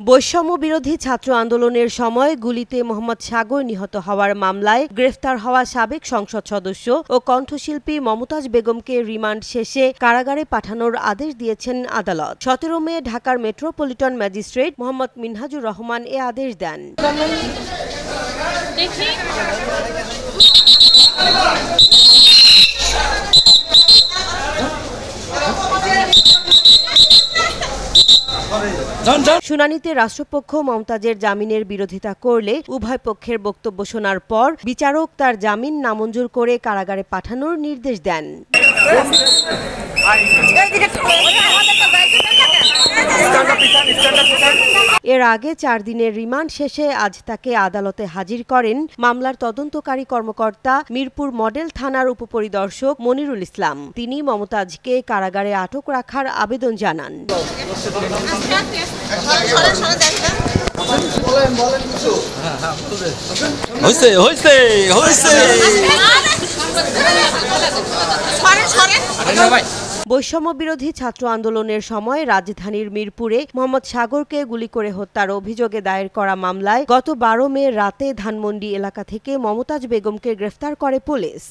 বৈষম্য বিরোধী ছাত্র আন্দোলনের সময় গুলিতে মোহাম্মদ সাগর নিহত হওয়ার মামলায় গ্রেফতার হওয়া সাবেক সংসদ সদস্য ও কণ্ঠশিল্পী মমতাজ বেগমকে রিমান্ড শেষে কারাগারে পাঠানোর আদেশ দিয়েছেন আদালত। 17 মে ঢাকার মেট্রোপলিটন ম্যাজিস্ট্রেট মোহাম্মদ মিনহাজুর রহমান এ আদেশ দেন। শুনানিতে রাষ্ট্রপক্ষ মমতাজের জামিনের বিরোধিতা করলে উভয় পক্ষের বক্তব্য শোনার পর বিচারক তার জামিন নামঞ্জুর করে কারাগারে পাঠানোর নির্দেশ দেন। এর আগে 4 দিনের রিমান্ড শেষে আজ তাকে আদালতে হাজির করেন মামলার তদন্তকারী কর্মকর্তা মিরপুর মডেল থানার উপপরিদর্শক মনিরুল ইসলাম। তিনি মমতাজকে কারাগারে আটক রাখার আবেদন জানান। বৈষম্য বিরোধী ছাত্র আন্দোলনের সময় রাজধানীর মিরপুরে মোহাম্মদ সাগরকে গুলি করে হত্যার অভিযোগে দায়ের করা মামলায় গত 12 মে রাতে ধানমন্ডি এলাকা থেকে মমতাজ বেগমকে গ্রেফতার করে পুলিশ।